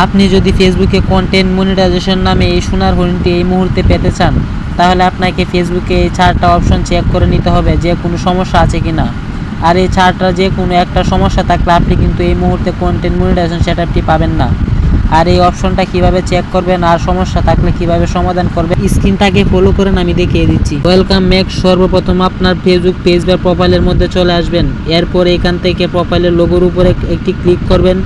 আপনি যদি ফেসবুকে কন্টেন্ট মনিটাইজেশন নামে এই সোনার হরিণটি এই মুহূর্তে পেতে চান, তাহলে আপনাকে ফেসবুকে এই 4টা অপশন চেক করে নিতে হবে যে কোনো সমস্যা আছে কিনা। আর এই 4টা যে কোনো একটা সমস্যা থাকলে আপনি কিন্তু এই মুহূর্তে কন্টেন্ট মনিটাইজেশন সেটআপটি পাবেন না। আর এই অপশনটা কিভাবে চেক করবেন আর সমস্যা থাকলে কিভাবে সমাধান করবেন, স্ক্রিনটাকে ফলো করেন, আমি দেখিয়ে দিচ্ছি। Welcome back. সর্বপ্রথম আপনার ফেসবুক পেজ বা প্রোফাইলের মধ্যে চলে আসবেন। এরপর এখান থেকে প্রোফাইলের লোগোর উপরে একটি ক্লিক করবেন।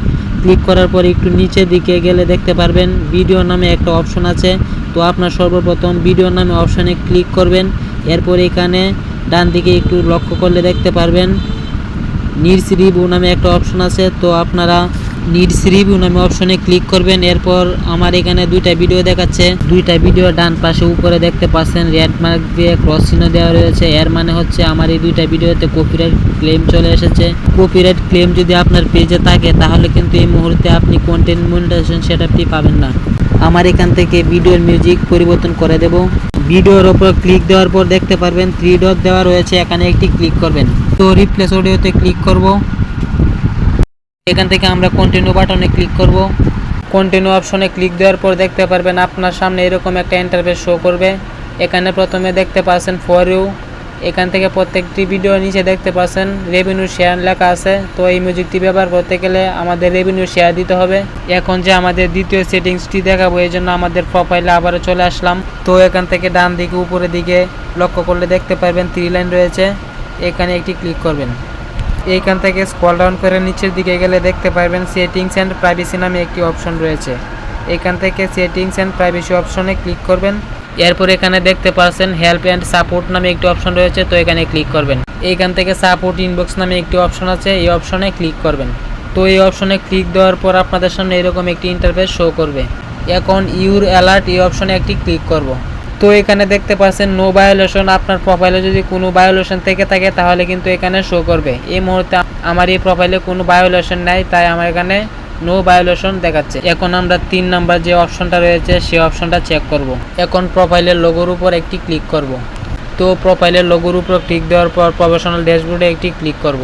ক্লিক করার পর একটু নিচের দিকে গেলে দেখতে পারবেন ভিডিও নামে একটা অপশন আছে। তো আপনার সর্বপ্রথম ভিডিও নামে অপশনে ক্লিক করবেন। এরপর এখানে ডান দিকে একটু লক্ষ্য করলে দেখতে পারবেন নিডস রিভিউ নামে একটা অপশন আছে। তো আপনারা নিডস রিভিউ নামে অপশনে ক্লিক করবেন। এরপর আমার এখানে 2টা ভিডিও দেখাচ্ছে। 2টা ভিডিও ডান পাশে উপরে দেখতে পাচ্ছেন রেড মার্ক দিয়ে ক্রস চিহ্ন দেওয়া রয়েছে। এর মানে হচ্ছে আমার এই 2টা ভিডিওতে কপিরাইট ক্লেম চলে এসেছে। কপিরাইট ক্লেম যদি আপনার পেজে থাকে তাহলে কিন্তু এই মুহূর্তে আপনি কন্টেন্ট মনিটাইজেশন সেটআপটি পাবেন না। আমার এখান থেকে ভিডিওর মিউজিক পরিবর্তন করে দেব। ভিডিওর ওপর ক্লিক দেওয়ার পর দেখতে পারবেন 3 ডট দেওয়া রয়েছে, এখানে একটি ক্লিক করবেন। তো রিপ্লেস অডিওতে ক্লিক করব। এখান থেকে আমরা কন্টিনিউ বাটনে ক্লিক করব। কন্টিনিউ অপশনে ক্লিক দেওয়ার পর দেখতে পারবেন আপনার সামনে এরকম একটা ইন্টারফেস শো করবে। এখানে প্রথমে দেখতে পাচ্ছেন ফর ইউ। এখান থেকে প্রত্যেকটি ভিডিওর নিচে দেখতে পাচ্ছেন রেভিনিউ শেয়ার লেখা আছে। তো এই মিউজিকটি ব্যবহার করতে গেলে আমাদের রেভিনিউ শেয়ার দিতে হবে। এখন যে আমাদের দ্বিতীয় সেটিংসটি দেখাবো, এই জন্য আমাদের প্রোফাইলে আবারও চলে আসলাম। তো এখান থেকে ডান দিকে উপরের দিকে লক্ষ্য করলে দেখতে পারবেন 3 লাইন রয়েছে, এখানে একটি ক্লিক করবেন। এইখান থেকে স্ক্রল ডাউন করে নিচের দিকে গেলে দেখতে পারবেন সেটিংস অ্যান্ড প্রাইভেসি নামে একটি অপশন রয়েছে। এখান থেকে সেটিংস অ্যান্ড প্রাইভেসি অপশনে ক্লিক করবেন। এরপর এখানে দেখতে পাচ্ছেন হেল্প অ্যান্ড সাপোর্ট নামে একটি অপশন রয়েছে, তো এখানে ক্লিক করবেন। এইখান থেকে সাপোর্ট ইনবক্স নামে একটি অপশন আছে, এই অপশনে ক্লিক করবেন। তো এই অপশনে ক্লিক দেওয়ার পর আপনাদের সামনে এরকম একটি ইন্টারফেস শো করবে। এখন ইউর অ্যালার্ট এই অপশনে একটি ক্লিক করব। তো এখানে দেখতে পাচ্ছেন নো ভায়োলেশন। আপনার প্রোফাইলে যদি কোনো ভায়োলেশন থেকে থাকে তাহলে কিন্তু এখানে শো করবে। এই মুহূর্তে আমার এই প্রোফাইলে কোনো ভায়োলেশন নাই, তাই আমার এখানে নো ভায়োলেশন দেখাচ্ছে। এখন আমরা 3 নাম্বার যে অপশনটা রয়েছে সেই অপশনটা চেক করব। এখন প্রোফাইলের লোগোর উপর একটি ক্লিক করব। তো প্রোফাইলের লোগোর উপর ক্লিক দেওয়ার পর প্রফেশনাল ড্যাশবোর্ডে একটি ক্লিক করব।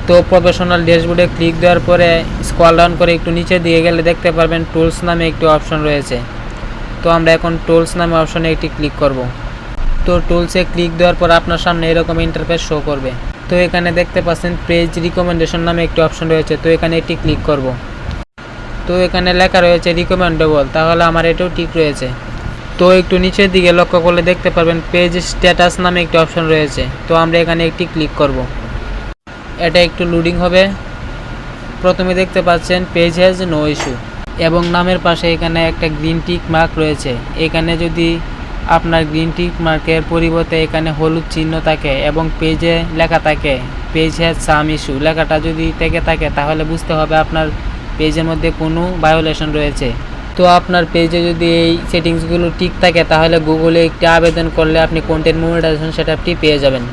তো প্রফেশনাল ড্যাশবোর্ডে ক্লিক দেওয়ার পরে স্ক্রল ডাউন করে একটু নিচে দিয়ে গেলে দেখতে পারবেন টুলস নামে একটি অপশন রয়েছে। তো আমরা এখন টুলস নামে অপশনে একটি ক্লিক করব। তো টুলসে ক্লিক দেওয়ার পর আপনার সামনে এরকম ইন্টারফেস শো করবে। তো এখানে দেখতে পাচ্ছেন পেজ রিকমেন্ডেশন নামে একটি অপশন রয়েছে, তো এখানে একটি ক্লিক করব। তো এখানে লেখা রয়েছে রিকমেন্ডেবল, তাহলে আমার এটাও ঠিক রয়েছে। তো একটু নিচের দিকে লক্ষ্য করলে দেখতে পারবেন পেজ স্ট্যাটাস নামে একটি অপশন রয়েছে, তো আমরা এখানে একটি ক্লিক করব। এটা একটু লোডিং হবে। প্রথমে দেখতে পাচ্ছেন পেজ হ্যাজ নো ইস্যু এবং নামের পাশে এখানে একটা গ্রিন টিক মার্ক রয়েছে। এখানে যদি আপনার গ্রিন টিক মার্কের পরিবর্তে এখানে হলুদ চিহ্ন থাকে এবং পেজে লেখা থাকে পেজ হ্যাজ সাম ইস্যু লেখাটা যদি থেকে থাকে তাহলে বুঝতে হবে আপনার পেজের মধ্যে কোনো ভায়োলেশন রয়েছে। তো আপনার পেজে যদি এই সেটিংসগুলো ঠিক থাকে তাহলে গুগলে একটি আবেদন করলে আপনি কন্টেন্ট মনিটাইজেশন সেটআপটি পেয়ে যাবেন।